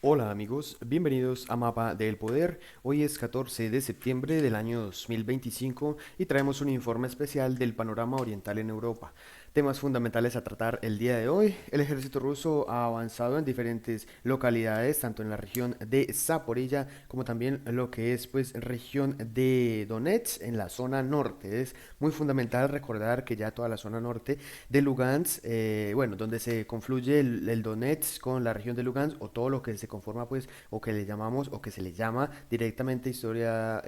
Hola amigos, bienvenidos a Mapa del Poder. Hoy es 14 de septiembre del año 2025 y traemos un informe especial del panorama oriental en Europa. Temas fundamentales a tratar el día de hoy. El ejército ruso ha avanzado en diferentes localidades, tanto en la región de Zaporilla como también lo que es pues región de Donetsk en la zona norte. Es muy fundamental recordar que ya toda la zona norte de Lugansk, bueno, donde se confluye el Donetsk con la región de Lugansk o todo lo que se conforma pues o que le llamamos o que se le llama directamente historia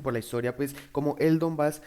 por la historia pues como el Donbass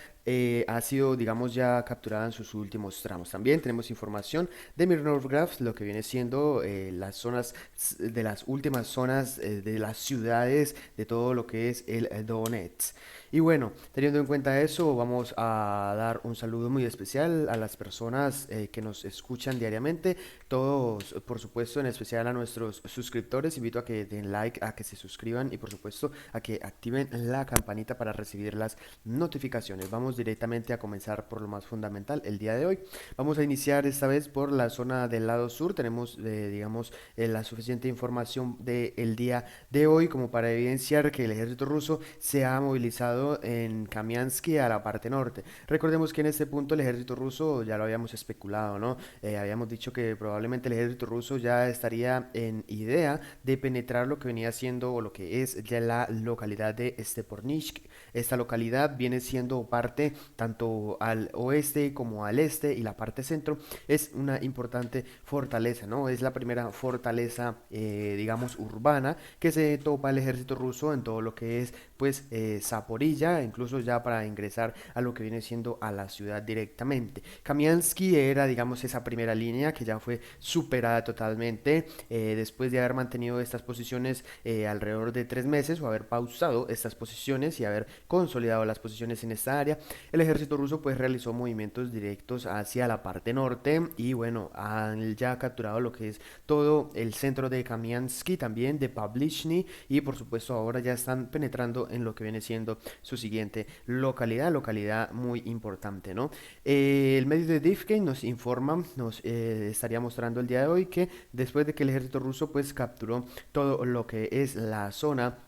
ha sido digamos ya capturada en sus últimos tramos. También tenemos información de Mirnovgrad, lo que viene siendo las zonas de las últimas zonas de las ciudades de todo lo que es el Donetsk. Y bueno, teniendo en cuenta eso, vamos a dar un saludo muy especial a las personas que nos escuchan diariamente. Todos, por supuesto, en especial a nuestros suscriptores. Invito a que den like, a que se suscriban y, por supuesto, a que activen la campanita para recibir las notificaciones. Vamos directamente a comenzar por lo más fundamental el día de hoy. Vamos a iniciar esta vez por la zona del lado sur. Tenemos, digamos, la suficiente información del día de hoy como para evidenciar que el ejército ruso se ha movilizado en Kamiansky a la parte norte. Recordemos que en este punto el ejército ruso ya lo habíamos especulado, ¿no? Habíamos dicho que probablemente el ejército ruso ya estaría en idea de penetrar lo que venía siendo o lo que es ya la localidad de Stepornishk. Esta localidad viene siendo parte tanto al oeste como al este y la parte centro es una importante fortaleza, ¿no? Es la primera fortaleza, digamos, urbana que se topa el ejército ruso en todo lo que es, pues, Zaporilla, incluso ya para ingresar a lo que viene siendo a la ciudad directamente. Kamiansky era, digamos, esa primera línea que ya fue superada totalmente después de haber mantenido estas posiciones alrededor de 3 meses o haber pausado estas posiciones y haber consolidado las posiciones en esta área. El ejército ruso pues realizó movimientos directos hacia la parte norte y bueno, han ya capturado lo que es todo el centro de Kamiansky, también de Pavlishny y por supuesto ahora ya están penetrando en lo que viene siendo su siguiente localidad muy importante, ¿no? El medio de Divkey nos informa, nos estaría mostrando el día de hoy que después de que el ejército ruso pues capturó todo lo que es la zona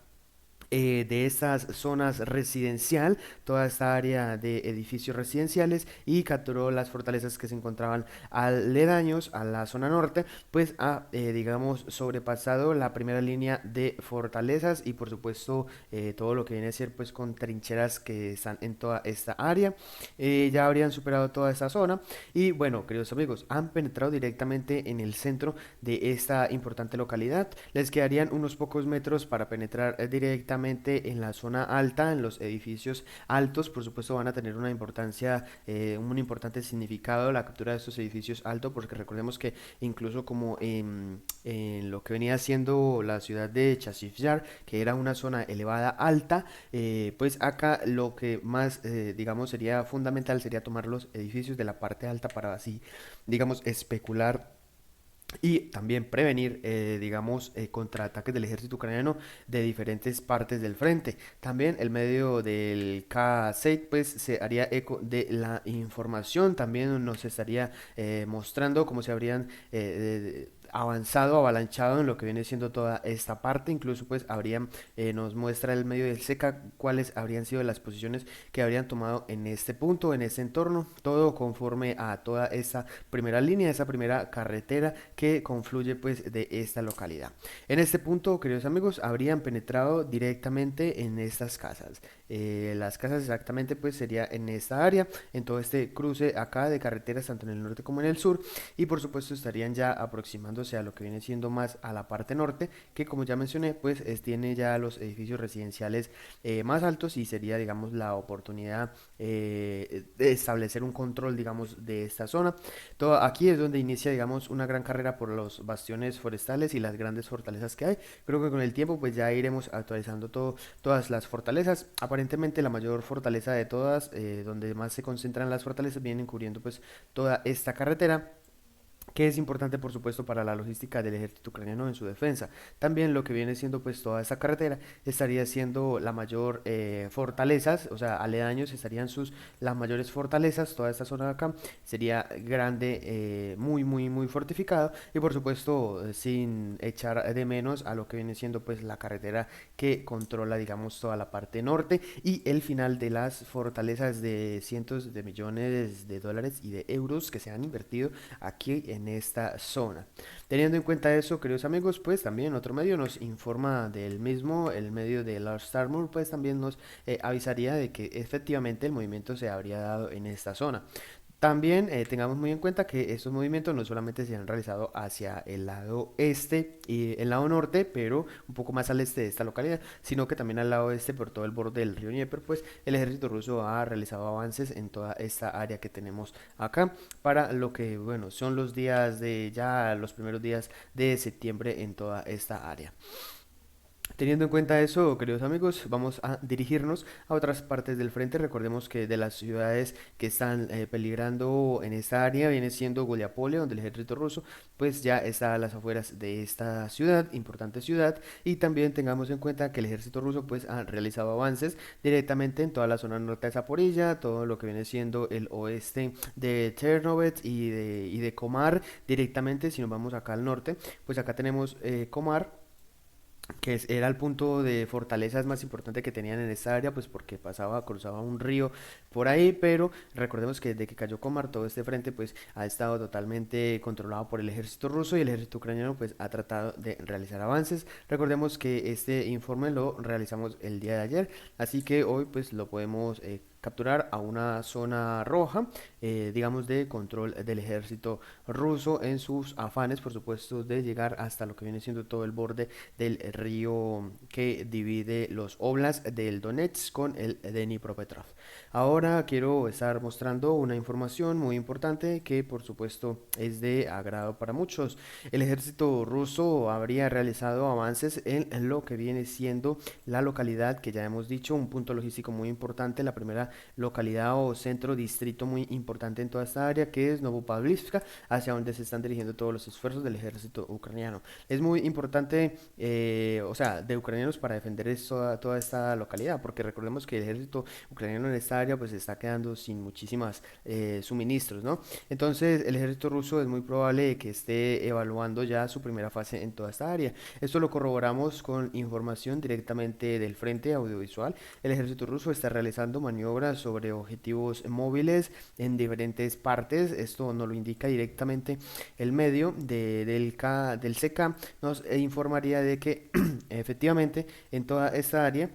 de estas zonas residencial, toda esta área de edificios residenciales y capturó las fortalezas que se encontraban aledaños a la zona norte, pues ha, digamos, sobrepasado la primera línea de fortalezas y por supuesto todo lo que viene a ser pues con trincheras que están en toda esta área. Ya habrían superado toda esta zona y bueno, queridos amigos, han penetrado directamente en el centro de esta importante localidad. Les quedarían unos pocos metros para penetrar directamente en la zona alta, en los edificios altos. Por supuesto van a tener una importancia, un importante significado la captura de estos edificios altos, porque recordemos que incluso como en lo que venía siendo la ciudad de Chasiv que era una zona elevada alta, pues acá lo que más, digamos, sería fundamental sería tomar los edificios de la parte alta para así, digamos, especular y también prevenir, digamos, contraataques del ejército ucraniano de diferentes partes del frente. También el medio del K6 pues se haría eco de la información, también nos estaría mostrando cómo se habrían avanzado, avalanchado en lo que viene siendo toda esta parte, incluso pues habrían, nos muestra el medio del SECA cuáles habrían sido las posiciones que habrían tomado en este punto, en este entorno, todo conforme a toda esa primera línea, esa primera carretera que confluye pues de esta localidad. En este punto, queridos amigos, habrían penetrado directamente en estas casas. Las casas exactamente pues sería en esta área, en todo este cruce acá de carreteras tanto en el norte como en el sur y por supuesto estarían ya aproximándose a lo que viene siendo más a la parte norte que como ya mencioné pues tiene ya los edificios residenciales más altos y sería digamos la oportunidad de establecer un control digamos de esta zona. Todo, aquí es donde inicia digamos una gran carrera por los bastiones forestales y las grandes fortalezas que hay. Creo que con el tiempo pues ya iremos actualizando todas las fortalezas. Aparentemente la mayor fortaleza de todas, donde más se concentran las fortalezas, vienen cubriendo pues toda esta carretera que es importante por supuesto para la logística del ejército ucraniano en su defensa. También lo que viene siendo pues toda esta carretera estaría siendo la mayor fortalezas, o sea, aledaños estarían las mayores fortalezas, toda esta zona de acá sería grande, muy fortificado y por supuesto sin echar de menos a lo que viene siendo pues la carretera que controla digamos toda la parte norte y el final de las fortalezas de cientos de millones de dólares y de euros que se han invertido aquí en esta zona. Teniendo en cuenta eso, queridos amigos, pues también otro medio nos informa del mismo, el medio de Lars Starmur, pues también nos avisaría de que efectivamente el movimiento se habría dado en esta zona. También tengamos muy en cuenta que estos movimientos no solamente se han realizado hacia el lado este y el lado norte, pero un poco más al este de esta localidad, sino que también al lado este por todo el borde del río Dnieper, pues el ejército ruso ha realizado avances en toda esta área que tenemos acá para lo que, bueno, son los días de ya los primeros días de septiembre en toda esta área. Teniendo en cuenta eso, queridos amigos, vamos a dirigirnos a otras partes del frente. Recordemos que de las ciudades que están peligrando en esta área viene siendo Goliapole, donde el ejército ruso pues ya está a las afueras de esta ciudad, importante ciudad, y también tengamos en cuenta que el ejército ruso pues ha realizado avances directamente en toda la zona norte de Zaporilla, todo lo que viene siendo el oeste de Chernovets y de Komar directamente. Si nos vamos acá al norte, pues acá tenemos Komar, era el punto de fortalezas más importante que tenían en esta área, pues porque cruzaba un río por ahí, pero recordemos que desde que cayó Komar, todo este frente pues ha estado totalmente controlado por el ejército ruso y el ejército ucraniano pues ha tratado de realizar avances. Recordemos que este informe lo realizamos el día de ayer, así que hoy pues lo podemos capturar a una zona roja, digamos, de control del ejército ruso en sus afanes, por supuesto, de llegar hasta lo que viene siendo todo el borde del río que divide los oblasts del Donetsk con el Dnipropetrovsk. Ahora quiero estar mostrando una información muy importante que por supuesto es de agrado para muchos. El ejército ruso habría realizado avances en lo que viene siendo la localidad que ya hemos dicho, un punto logístico muy importante, la primera localidad o centro distrito muy importante en toda esta área, que es Novopavlivska, hacia donde se están dirigiendo todos los esfuerzos del ejército ucraniano. Es muy importante, o sea, de ucranianos para defender toda esta localidad, porque recordemos que el ejército ucraniano en esta área pues se está quedando sin muchísimas suministros, ¿no? Entonces el ejército ruso es muy probable que esté evaluando ya su primera fase en toda esta área. Esto lo corroboramos con información directamente del frente audiovisual. El ejército ruso está realizando maniobras sobre objetivos móviles en diferentes partes. Esto nos lo indica directamente el medio del CK. Nos informaría de que efectivamente en toda esta área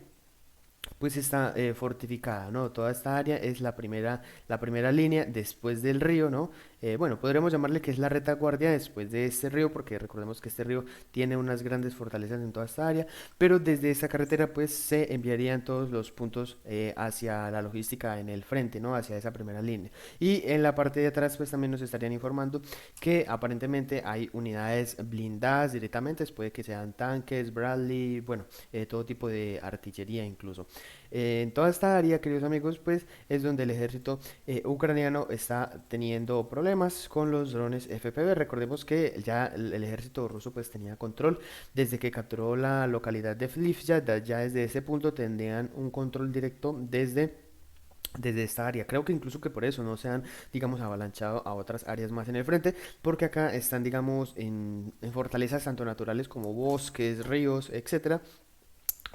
pues está fortificada, ¿no? Toda esta área es la primera línea después del río, ¿no? Bueno, podríamos llamarle que es la retaguardia después de este río, porque recordemos que este río tiene unas grandes fortalezas en toda esta área, pero desde esta carretera pues se enviarían todos los puntos hacia la logística en el frente, ¿no? Hacia esa primera línea. Y en la parte de atrás pues también nos estarían informando que aparentemente hay unidades blindadas directamente, puede que sean tanques, Bradley, bueno, todo tipo de artillería incluso. En toda esta área, queridos amigos, pues es donde el ejército ucraniano está teniendo problemas con los drones FPV. Recordemos que ya el ejército ruso pues tenía control desde que capturó la localidad de Flivya, ya desde ese punto tendrían un control directo desde esta área. Creo que incluso que por eso no se han, digamos, avalanchado a otras áreas más en el frente, porque acá están, digamos, en fortalezas tanto naturales como bosques, ríos, etcétera.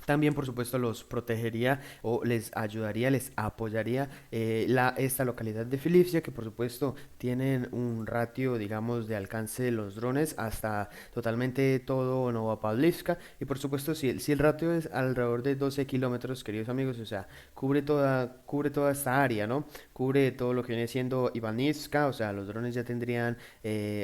También, por supuesto, los protegería o les ayudaría, les apoyaría esta localidad de Filipsia, que por supuesto tienen un ratio, digamos, de alcance de los drones hasta totalmente todo Novopavlivska. Y por supuesto, si el ratio es alrededor de 12 kilómetros, queridos amigos, o sea, cubre toda esta área, ¿no? Cubre todo lo que viene siendo Ivanivska, o sea, los drones ya tendrían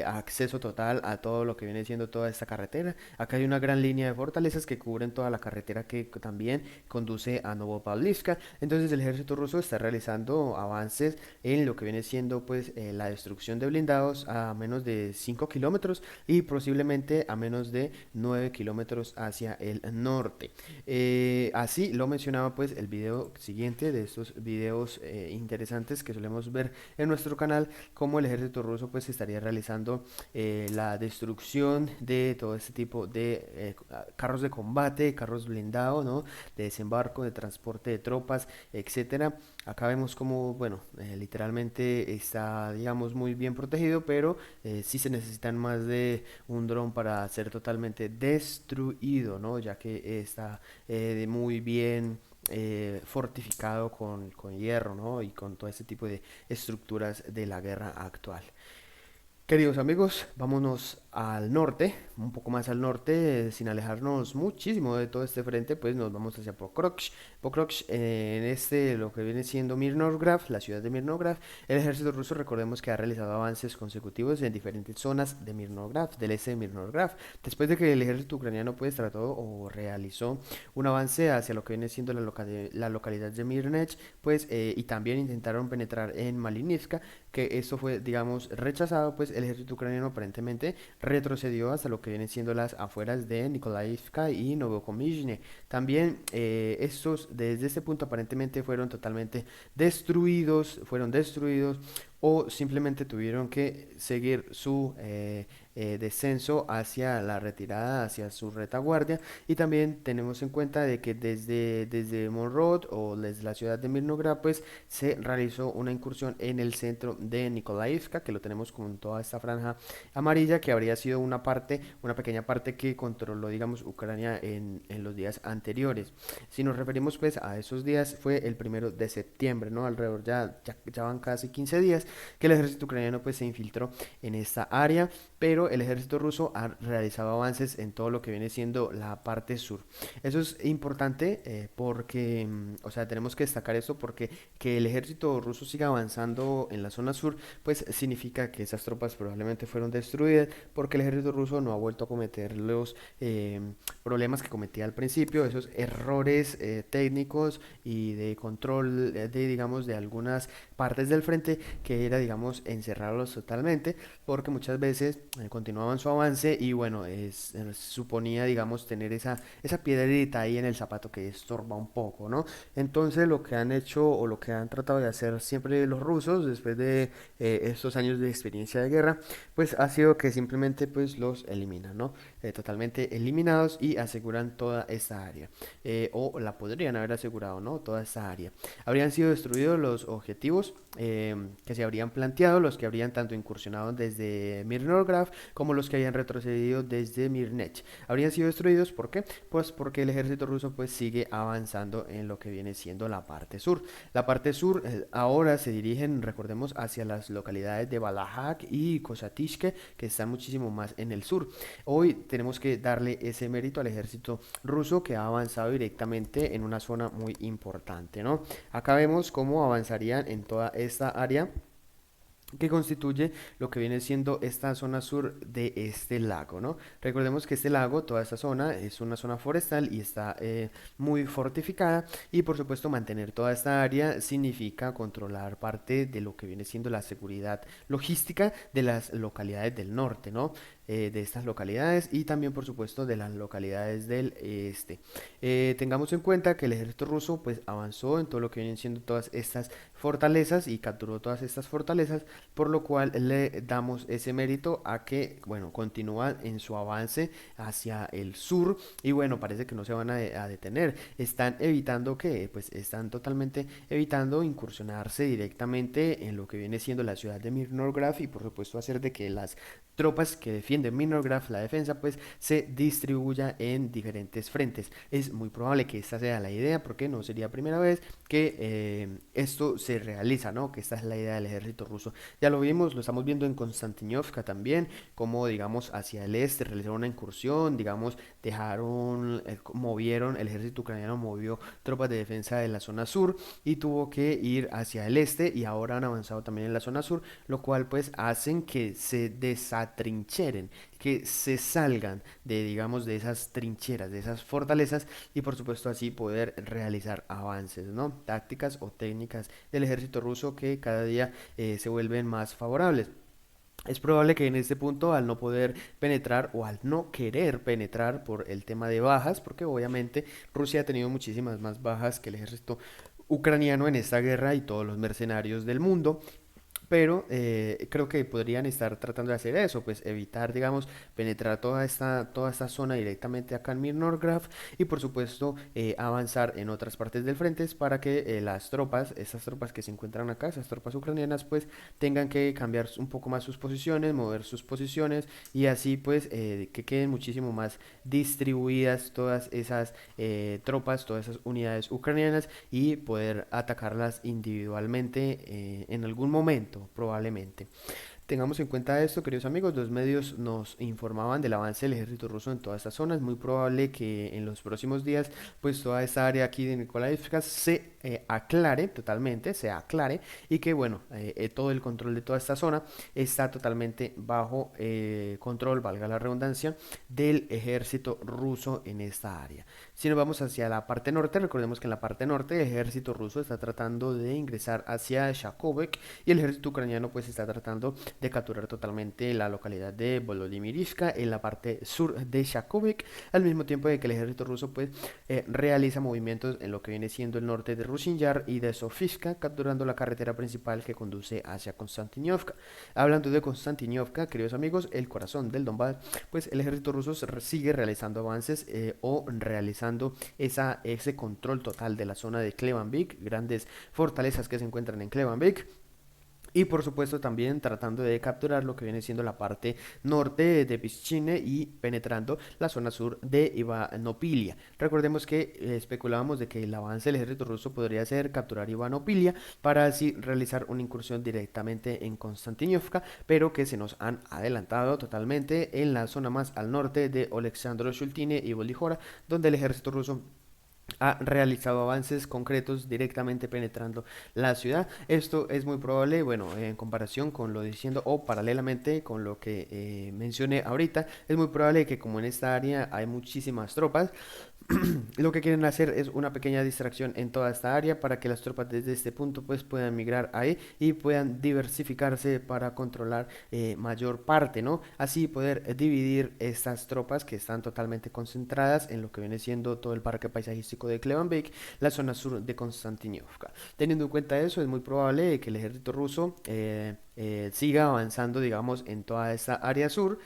acceso total a todo lo que viene siendo toda esta carretera. Acá hay una gran línea de fortalezas que cubren toda la carretera que también conduce a Novopavlivsk. Entonces el ejército ruso está realizando avances en lo que viene siendo pues la destrucción de blindados a menos de 5 kilómetros y posiblemente a menos de 9 kilómetros hacia el norte. Así lo mencionaba pues el video siguiente de estos videos interesantes que solemos ver en nuestro canal, como el ejército ruso pues estaría realizando la destrucción de todo este tipo de carros de combate, carros blindados, ¿no? De desembarco, de transporte de tropas, etcétera. Acá vemos como, bueno, literalmente está, digamos, muy bien protegido, pero sí se necesitan más de un dron para ser totalmente destruido, ¿no? Ya que está muy bien fortificado con hierro, ¿no? Y con todo este tipo de estructuras de la guerra actual. Queridos amigos, vámonos al norte, un poco más al norte, sin alejarnos muchísimo de todo este frente, pues nos vamos hacia Pokrovsk. Pokrovsk, en este, lo que viene siendo Mirnograd, la ciudad de Mirnograd, el ejército ruso, recordemos que ha realizado avances consecutivos en diferentes zonas de Mirnograd, del este de Mirnograd. Después de que el ejército ucraniano pues trató o realizó un avance hacia lo que viene siendo la localidad de Mirnech, pues y también intentaron penetrar en Malinivka, que esto fue, digamos, rechazado, pues el ejército ucraniano aparentemente retrocedió hasta lo que vienen siendo las afueras de Nikolaivka y Novokomizhne. También estos, desde este punto aparentemente fueron totalmente destruidos o simplemente tuvieron que seguir su descenso hacia la retirada, hacia su retaguardia. Y también tenemos en cuenta de que desde Monrod o desde la ciudad de Mirnograd pues se realizó una incursión en el centro de Nikolaivka, que lo tenemos con toda esta franja amarilla, que habría sido una parte, una pequeña parte que controló, digamos, Ucrania en los días anteriores. Si nos referimos pues a esos días, fue el 1 de septiembre, ¿no? Alrededor ya van casi 15 días que el ejército ucraniano pues se infiltró en esta área, pero el ejército ruso ha realizado avances en todo lo que viene siendo la parte sur. Eso es importante porque, o sea, tenemos que destacar esto porque que el ejército ruso siga avanzando en la zona sur, pues significa que esas tropas probablemente fueron destruidas porque el ejército ruso no ha vuelto a cometer los problemas que cometía al principio, esos errores técnicos y de control digamos, de algunas partes del frente, que era, digamos, encerrarlos totalmente, porque muchas veces continuaban su avance y bueno, suponía, digamos, tener esa piedrita ahí en el zapato que estorba un poco, ¿no? Entonces lo que han hecho o lo que han tratado de hacer siempre los rusos después de estos años de experiencia de guerra, pues ha sido que simplemente pues los eliminan, ¿no? Totalmente eliminados y aseguran toda esta área, o la podrían haber asegurado, ¿no? Toda esta área. Habrían sido destruidos los objetivos que se habrían planteado, los que habrían tanto incursionado desde Mirnograd como los que habían retrocedido desde Mirnech. Habrían sido destruidos, ¿por qué? Pues porque el ejército ruso pues sigue avanzando en lo que viene siendo la parte sur. La parte sur ahora se dirigen, recordemos, hacia las localidades de Balahak y Kosatishke, que están muchísimo más en el sur. Hoy tenemos que darle ese mérito al ejército ruso, que ha avanzado directamente en una zona muy importante, ¿no? Acá vemos cómo avanzarían en toda esta área que constituye lo que viene siendo esta zona sur de este lago, ¿no? Recordemos que este lago, toda esta zona, es una zona forestal y está muy fortificada, y por supuesto mantener toda esta área significa controlar parte de lo que viene siendo la seguridad logística de las localidades del norte, ¿no? De estas localidades y también por supuesto de las localidades del este. Tengamos en cuenta que el ejército ruso pues avanzó en todo lo que vienen siendo todas estas fortalezas y capturó todas estas fortalezas, por lo cual le damos ese mérito a que, bueno, continúan en su avance hacia el sur y bueno, parece que no se van a detener. Están evitando que, pues están totalmente evitando incursionarse directamente en lo que viene siendo la ciudad de Mirnograd y por supuesto hacer de que las tropas que defienden Mirnograd, la defensa, pues se distribuya en diferentes frentes. Es muy probable que esta sea la idea, porque no sería primera vez que esto se realiza, ¿no? Que esta es la idea del ejército ruso. Ya lo vimos, lo estamos viendo en Konstantinovka también, como digamos hacia el este realizaron una incursión, digamos dejaron, movieron, el ejército ucraniano movió tropas de defensa de la zona sur y tuvo que ir hacia el este, y ahora han avanzado también en la zona sur, lo cual pues hacen que se desate atrincheren, que se salgan de, digamos, de esas trincheras, de esas fortalezas y por supuesto así poder realizar avances, ¿no? Tácticas o técnicas del ejército ruso que cada día se vuelven más favorables. Es probable que en este punto, al no poder penetrar o al no querer penetrar por el tema de bajas, porque obviamente Rusia ha tenido muchísimas más bajas que el ejército ucraniano en esta guerra y todos los mercenarios del mundo, pero creo que podrían estar tratando de hacer eso, pues evitar, digamos, penetrar toda esta zona directamente acá en Mirnograd y por supuesto avanzar en otras partes del frente para que las tropas, estas tropas que se encuentran acá, esas tropas ucranianas, pues tengan que cambiar un poco más sus posiciones, mover sus posiciones y así pues que queden muchísimo más distribuidas todas esas tropas, todas esas unidades ucranianas y poder atacarlas individualmente en algún momento, probablemente. Tengamos en cuenta esto, queridos amigos, los medios nos informaban del avance del ejército ruso en toda esta zona. Es muy probable que en los próximos días, pues toda esta área aquí de Nikolaevska se aclare totalmente, se aclare y que, bueno, todo el control de toda esta zona está totalmente bajo control, valga la redundancia, del ejército ruso en esta área. Si nos vamos hacia la parte norte, recordemos que en la parte norte el ejército ruso está tratando de ingresar hacia Shakovek y el ejército ucraniano pues está tratando de capturar totalmente la localidad de Volodymyrivka en la parte sur de Shakovek, al mismo tiempo de que el ejército ruso pues realiza movimientos en lo que viene siendo el norte de Rushin-Yar y de Sofishka, capturando la carretera principal que conduce hacia Konstantinovka. Hablando de Konstantinovka, queridos amigos, el corazón del Donbass, pues el ejército ruso sigue realizando avances o realizando ese control total de la zona de Klebanvik, grandes fortalezas que se encuentran en Klebanvik. Y por supuesto también tratando de capturar lo que viene siendo la parte norte de Pischine y penetrando la zona sur de Ivanopilia. Recordemos que especulábamos de que el avance del ejército ruso podría ser capturar Ivanopilia para así realizar una incursión directamente en Konstantinovka, pero que se nos han adelantado totalmente en la zona más al norte de Oleksandro Shultine y Volhyora, donde el ejército ruso ha realizado avances concretos directamente penetrando la ciudad. Esto es muy probable, bueno, en comparación con lo diciendo o paralelamente con lo que mencioné ahorita, es muy probable que como en esta área hay muchísimas tropas, lo que quieren hacer es una pequeña distracción en toda esta área para que las tropas desde este punto pues puedan migrar ahí y puedan diversificarse para controlar mayor parte, ¿no? Así poder dividir estas tropas que están totalmente concentradas en lo que viene siendo todo el parque paisajístico de Klebanvik, la zona sur de Konstantinovka. Teniendo en cuenta eso, es muy probable que el ejército ruso siga avanzando, digamos, en toda esta área sur,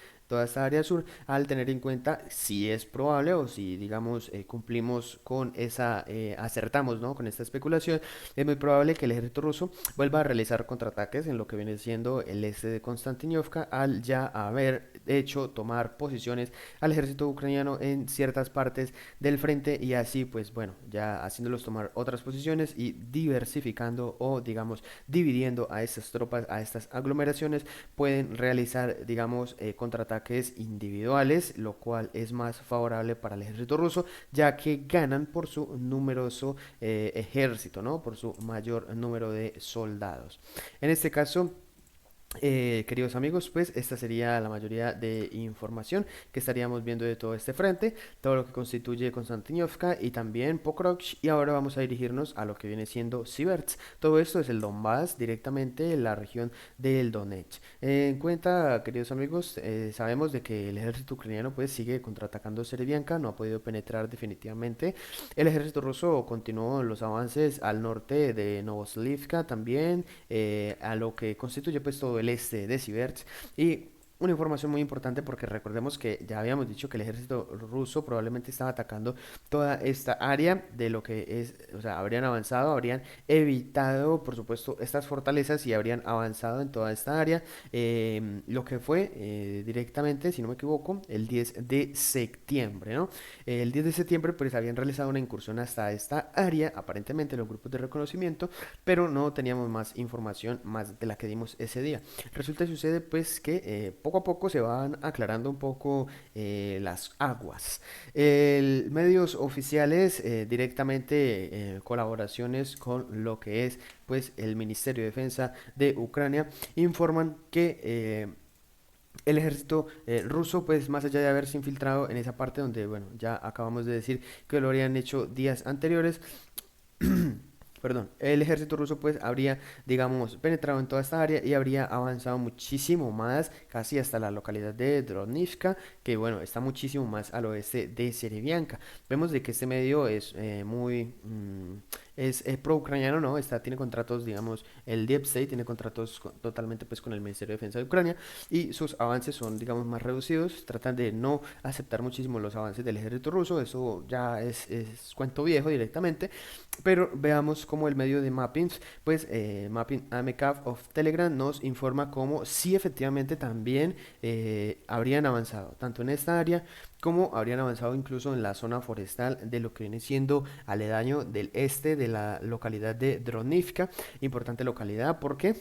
al tener en cuenta si es probable o si, digamos, cumplimos con esa, acertamos, ¿no? Con esta especulación, es muy probable que el ejército ruso vuelva a realizar contraataques en lo que viene siendo el este de Konstantinovka, al ya haber hecho tomar posiciones al ejército ucraniano en ciertas partes del frente y así, pues bueno, ya haciéndolos tomar otras posiciones y diversificando o, digamos, dividiendo a estas tropas, a estas aglomeraciones, pueden realizar, digamos, contraataques individuales, lo cual es más favorable para el ejército ruso, ya que ganan por su numeroso ejército, ¿no? Por su mayor número de soldados. En este caso, queridos amigos, pues esta sería la mayoría de información que estaríamos viendo de todo este frente, todo lo que constituye Konstantinovka y también Pokrovsk, y ahora vamos a dirigirnos a lo que viene siendo Siverts. Todo esto es el Donbass, directamente la región del Donetsk. En cuenta, queridos amigos, sabemos de que el ejército ucraniano pues sigue contraatacando Serebianka, no ha podido penetrar definitivamente. El ejército ruso continuó los avances al norte de Novoslivka también, a lo que constituye pues todo el este de Siverts y una información muy importante porque recordemos que ya habíamos dicho que el ejército ruso probablemente estaba atacando toda esta área de lo que es, o sea, habrían avanzado, habrían evitado, por supuesto, estas fortalezas y habrían avanzado en toda esta área, lo que fue directamente, si no me equivoco, el 10 de septiembre, ¿no? El 10 de septiembre pues habían realizado una incursión hasta esta área, aparentemente los grupos de reconocimiento, pero no teníamos más información más de la que dimos ese día. Resulta y sucede pues que poco a poco se van aclarando un poco las aguas. Medios oficiales directamente colaboraciones con lo que es pues el Ministerio de Defensa de Ucrania informan que El ejército ruso, pues más allá de haberse infiltrado en esa parte donde, bueno, ya acabamos de decir que lo habrían hecho días anteriores, perdón, el ejército ruso pues habría, digamos, penetrado en toda esta área y habría avanzado muchísimo más, casi hasta la localidad de Dronivka, que bueno, está muchísimo más al oeste de Serebianca. Vemos de que este medio es es pro-ucraniano, ¿no? Tiene contratos, digamos, el Deep State tiene contratos totalmente pues con el Ministerio de Defensa de Ucrania y sus avances son, digamos, más reducidos, tratan de no aceptar muchísimo los avances del ejército ruso, eso ya es cuento viejo directamente, pero veamos cómo el medio de Mappings, pues Mapping AMCAF of Telegram nos informa cómo sí efectivamente también habrían avanzado, tanto en esta área como habrían avanzado incluso en la zona forestal de lo que viene siendo aledaño del este de la localidad de Dronivka, importante localidad porque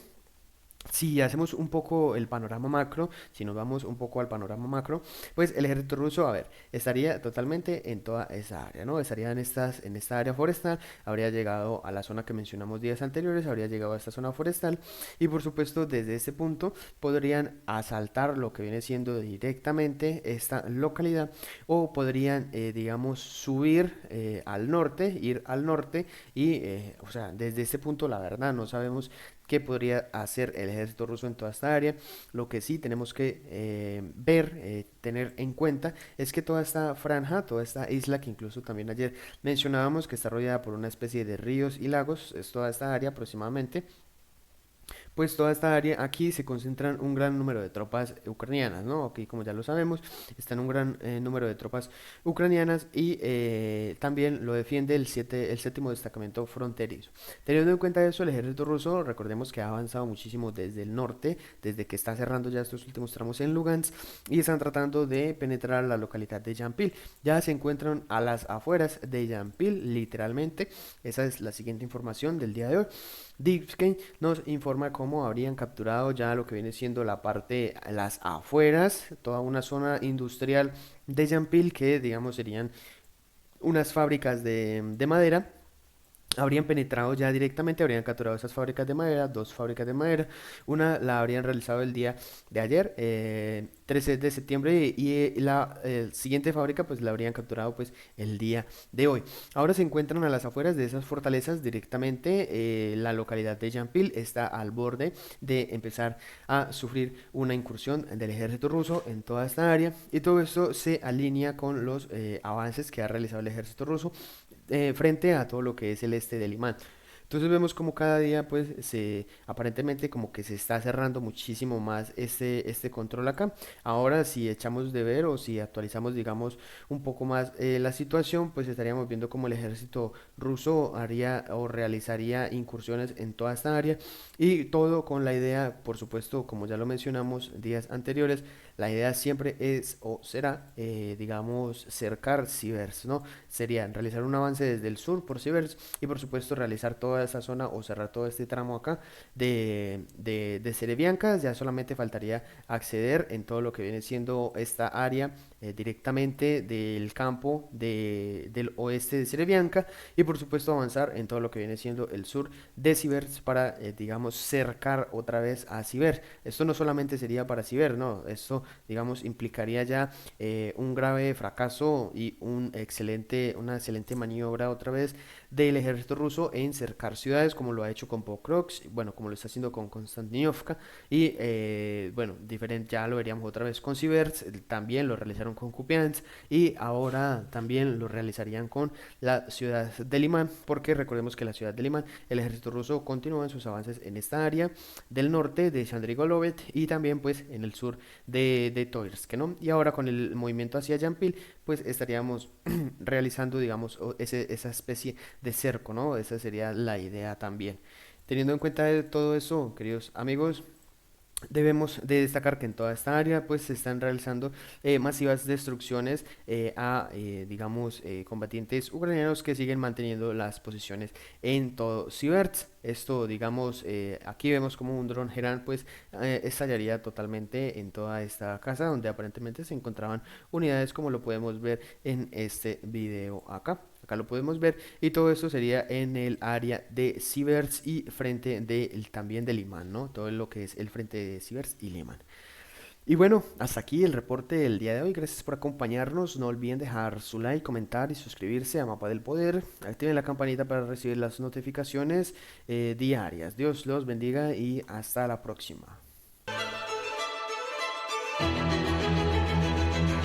si hacemos un poco el panorama macro, si nos vamos un poco al panorama macro, pues el ejército ruso, a ver, estaría totalmente en toda esa área, ¿no? Estaría en esta área forestal, habría llegado a la zona que mencionamos días anteriores, habría llegado a esta zona forestal y por supuesto desde este punto podrían asaltar lo que viene siendo directamente esta localidad o podrían, digamos, subir al norte, ir al norte y, o sea, desde este punto la verdad no sabemos qué podría hacer el ejército ruso en toda esta área. Lo que sí tenemos que ver, tener en cuenta, es que toda esta franja, toda esta isla que incluso también ayer mencionábamos que está rodeada por una especie de ríos y lagos, es toda esta área aproximadamente, pues toda esta área aquí se concentran un gran número de tropas ucranianas, ¿no? Aquí, como ya lo sabemos, están un gran número de tropas ucranianas y también lo defiende el séptimo destacamento fronterizo. Teniendo en cuenta eso, el ejército ruso, recordemos que ha avanzado muchísimo desde el norte, desde que está cerrando ya estos últimos tramos en Lugansk y están tratando de penetrar la localidad de Yampil. Ya se encuentran a las afueras de Yampil, literalmente. Esa es la siguiente información del día de hoy. Deepscape nos informa cómo habrían capturado ya lo que viene siendo la parte, las afueras, toda una zona industrial de Yampil que digamos serían unas fábricas de madera. Habrían penetrado ya directamente, habrían capturado esas fábricas de madera, dos fábricas de madera, una la habrían realizado el día de ayer, 13 de septiembre, y la siguiente fábrica pues la habrían capturado pues el día de hoy. Ahora se encuentran a las afueras de esas fortalezas directamente, la localidad de Yampil está al borde de empezar a sufrir una incursión del ejército ruso en toda esta área y todo esto se alinea con los avances que ha realizado el ejército ruso frente a todo lo que es el este del imán. Entonces vemos como cada día pues se aparentemente como que se está cerrando muchísimo más este control acá. Ahora si echamos de ver o si actualizamos digamos un poco más la situación, pues estaríamos viendo como el ejército ruso haría o realizaría incursiones en toda esta área y todo con la idea, por supuesto, como ya lo mencionamos días anteriores, la idea siempre es o será, digamos, cercar Cibers, ¿no? Sería realizar un avance desde el sur por Cibers y por supuesto realizar toda esa zona o cerrar todo este tramo acá de Serebianca. Ya solamente faltaría acceder en todo lo que viene siendo esta área directamente del campo del oeste de Serebianca y por supuesto avanzar en todo lo que viene siendo el sur de Cibers para, digamos, cercar otra vez a Ciber. Esto no solamente sería para Ciber, no, esto, digamos, implicaría ya un grave fracaso y una excelente maniobra otra vez del ejército ruso en cercar ciudades como lo ha hecho con Pokrovsk, bueno, como lo está haciendo con Konstantinovka y bueno, diferente, ya lo veríamos otra vez con Sivers, también lo realizaron con Kupiansk y ahora también lo realizarían con la ciudad de Limán, porque recordemos que la ciudad de Limán, el ejército ruso continúa en sus avances en esta área del norte de Chandrigolovet y también pues en el sur de Toirsk, ¿no? Y ahora con el movimiento hacia Yampil, pues estaríamos realizando, digamos, esa especie de cerco, ¿no? Esa sería la idea también. Teniendo en cuenta todo eso, queridos amigos, debemos de destacar que en toda esta área pues se están realizando masivas destrucciones digamos, combatientes ucranianos que siguen manteniendo las posiciones en todo Siverts. Esto, digamos, aquí vemos como un dron Geran pues estallaría totalmente en toda esta casa donde aparentemente se encontraban unidades como lo podemos ver en este video acá. Acá lo podemos ver y todo esto sería en el área de Sivers y frente también de Limán, ¿no? Todo lo que es el frente de Sivers y Limán. Y bueno, hasta aquí el reporte del día de hoy. Gracias por acompañarnos. No olviden dejar su like, comentar y suscribirse a Mapa del Poder. Activen la campanita para recibir las notificaciones diarias. Dios los bendiga y hasta la próxima.